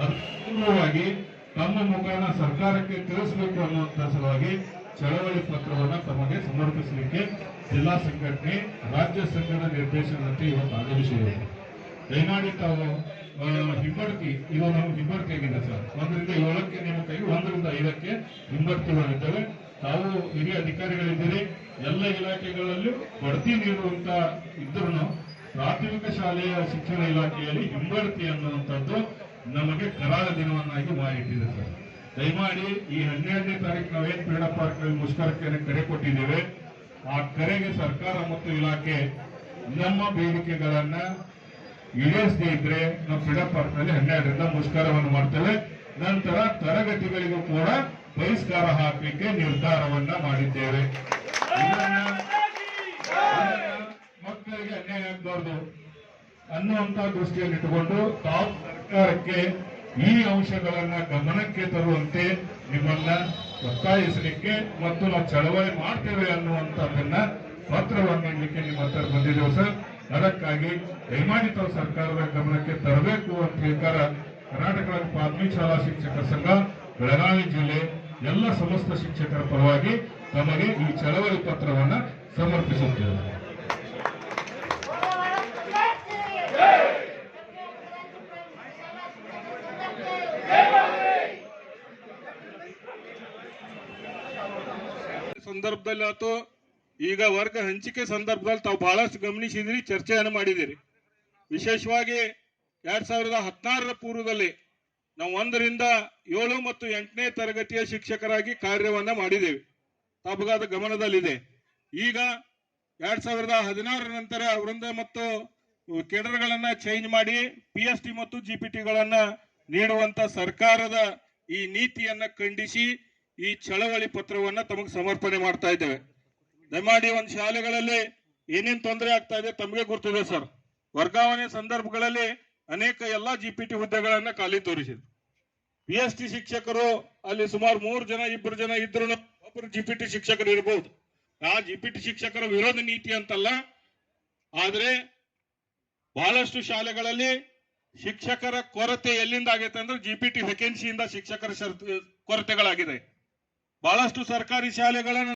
ಅನುಕೂಲವಾಗಿ ತಮ್ಮ ಮುಖಾನ ಸರ್ಕಾರಕ್ಕೆ ತಿಳಿಸಬೇಕು ಅನ್ನುವಂತ ಸಲುವಾಗಿ ಚಳವಳಿ ಪತ್ರವನ್ನು ತಮಗೆ ಸಮರ್ಪಿಸಲಿಕ್ಕೆ ಜಿಲ್ಲಾ ಸಂಘಟನೆ ರಾಜ್ಯ ಸಂಘದ ನಿರ್ದೇಶನದಂತೆ ಇವತ್ತು ಆಗಮಿಸಿದೆ. ದಯಮಾಡಿ ತಾವು ಹಿಂಬಡ್ತಿ, ಇದು ನಮ್ಗೆ ಹಿಂಬಡ್ತಿ ಆಗಿದೆ ಸರ್. 1ರಿಂದ 7ಕ್ಕೆ ನೇಮಕ, 1ರಿಂದ 5ಕ್ಕೆ ಹಿಂಬಡ್ತಿಗಳಿದ್ದಾವೆ. ತಾವು ಹಿರಿಯ ಅಧಿಕಾರಿಗಳಿದ್ದೀರಿ, ಎಲ್ಲ ಇಲಾಖೆಗಳಲ್ಲೂ ಬಡ್ತಿ ನೀಡುವಂತ ಇದ್ರೂ ಪ್ರಾಥಮಿಕ ಶಾಲೆಯ ಶಿಕ್ಷಣ ಇಲಾಖೆಯಲ್ಲಿ ಹಿಂಬಡ್ತಿ ಅನ್ನುವಂಥದ್ದು ನಮಗೆ ಕರಾಳ ದಿನವನ್ನಾಗಿ ಮಾಡಿಟ್ಟಿದೆ ಸರ್. ದಯಮಾಡಿ ಈ 12ನೇ ತಾರೀಕು ನಾವೇನು ಕ್ರೀಡಾ ಪಾರ್ಕ್ನಲ್ಲಿ ಮುಷ್ಕರಕ್ಕೆ ಕರೆ ಕೊಟ್ಟಿದ್ದೇವೆ, ಆ ಕರೆಗೆ ಸರ್ಕಾರ ಮತ್ತು ಇಲಾಖೆ ನಮ್ಮ ಬೇಡಿಕೆಗಳನ್ನ ಈಡೇರಿಸದೇ ಇದ್ರೆ ನಾವು ಕ್ರೀಡಾ ಪಾರ್ಕ್ನಲ್ಲಿ 12ರಿಂದ ಮುಷ್ಕರವನ್ನು ಮಾಡ್ತೇವೆ. ನಂತರ ತರಗತಿಗಳಿಗೂ ಕೂಡ ಬಹಿಷ್ಕಾರ ಹಾಕಲಿಕ್ಕೆ ನಿರ್ಧಾರವನ್ನ ಮಾಡಿದ್ದೇವೆ. ಮಕ್ಕಳಿಗೆ ಅನ್ಯಾಯ ಆಗಬಾರ್ದು ಅನ್ನುವಂತ ದೃಷ್ಟಿಯಲ್ಲಿ ಇಟ್ಟುಕೊಂಡು ತಾವು ಸರ್ಕಾರಕ್ಕೆ ಈ ಅಂಶಗಳನ್ನ ಗಮನಕ್ಕೆ ತರುವಂತೆ ನಿಮ್ಮನ್ನ ಒತ್ತಾಯಿಸಲಿಕ್ಕೆ ಮತ್ತು ನಾವು ಚಳವಳಿ ಮಾಡ್ತೇವೆ ಅನ್ನುವಂಥದ್ದನ್ನ ಪತ್ರವನ್ನು ನೀಡಲಿಕ್ಕೆ ನಿಮ್ಮ ಹತ್ರ ಬಂದಿದ್ದೇವೆ ಸರ್. ಅದಕ್ಕಾಗಿ ದಯಮಾಡಿ ತಾವು ಸರ್ಕಾರದ ಗಮನಕ್ಕೆ ತರಬೇಕು ಅಂತ ಹೇಳ್ತಾರ ಕರ್ನಾಟಕ ರಾಜ್ಯ ಪ್ರಾಥಮಿಕ ಶಾಲಾ ಶಿಕ್ಷಕರ ಸಂಘ ಬೆಳಗಾವಿ ಜಿಲ್ಲೆ ಎಲ್ಲ ಸಮಸ್ತ ಶಿಕ್ಷಕರ ಪರವಾಗಿ ತಮಗೆ ಈ ಚಳವಳಿ ಪತ್ರವನ್ನ ಸಮರ್ಪಿಸುತ್ತೇವೆ. ಸಂದರ್ಭದಲ್ಲಿ ಆಯ್ತು, ಈಗ ವರ್ಗ ಹಂಚಿಕೆ ಸಂದರ್ಭದಲ್ಲಿ ತಾವು ಬಹಳಷ್ಟು ಗಮನಿಸಿದಿರಿ, ಚರ್ಚೆಯನ್ನು ಮಾಡಿದಿರಿ. ವಿಶೇಷವಾಗಿ 2016ರ ಪೂರ್ವದಲ್ಲಿ ನಾವು 1ರಿಂದ 7 ಮತ್ತು 8ನೇ ತರಗತಿಯ ಶಿಕ್ಷಕರಾಗಿ ಕಾರ್ಯವನ್ನ ಮಾಡಿದ್ದೇವೆ. ತಮಗಾದ ಗಮನದಲ್ಲಿದೆ. ಈಗ 2016 ನಂತರ ವೃಂದ ಮತ್ತು ಕೇಡರ್ಗಳನ್ನ ಚೇಂಜ್ ಮಾಡಿ PST ಮತ್ತು GPTಗಳನ್ನ ನೀಡುವಂತ ಸರ್ಕಾರದ ಈ ನೀತಿಯನ್ನ ಖಂಡಿಸಿ ಈ ಚಳವಳಿ ಪತ್ರವನ್ನ ತಮಗೆ ಸಮರ್ಪಣೆ ಮಾಡ್ತಾ ಇದ್ದೇವೆ. ದಯಮಾಡಿ ಒಂದು ಶಾಲೆಗಳಲ್ಲಿ ಏನೇನ್ ತೊಂದರೆ ಆಗ್ತಾ ಇದೆ ತಮಗೆ ಗೊತ್ತಿದೆ ಸರ್. ವರ್ಗಾವಣೆ ಸಂದರ್ಭಗಳಲ್ಲಿ ಅನೇಕ ಎಲ್ಲಾ GPT ಹುದ್ದೆಗಳನ್ನ ಖಾಲಿ ತೋರಿಸಿದ್ರು. PST ಶಿಕ್ಷಕರು ಅಲ್ಲಿ ಸುಮಾರು 3 ಜನ 2 ಜನ ಇದ್ರು, ಒಬ್ಬರು GPT ಶಿಕ್ಷಕರು ಇರಬಹುದು. ಆ GPT ಶಿಕ್ಷಕರ ವಿರೋಧ ನೀತಿ ಅಂತಲ್ಲ, ಆದ್ರೆ ಬಹಳಷ್ಟು ಶಾಲೆಗಳಲ್ಲಿ ಶಿಕ್ಷಕರ ಕೊರತೆ ಎಲ್ಲಿಂದ ಆಗೈತೆ ಅಂದ್ರೆ GPT ವೇಕೆನ್ಸಿಯಿಂದ ಶಿಕ್ಷಕರ ಕೊರತೆಗಳಾಗಿದೆ. ಬಹಳಷ್ಟು ಸರ್ಕಾರಿ ಶಾಲೆಗಳನ್ನ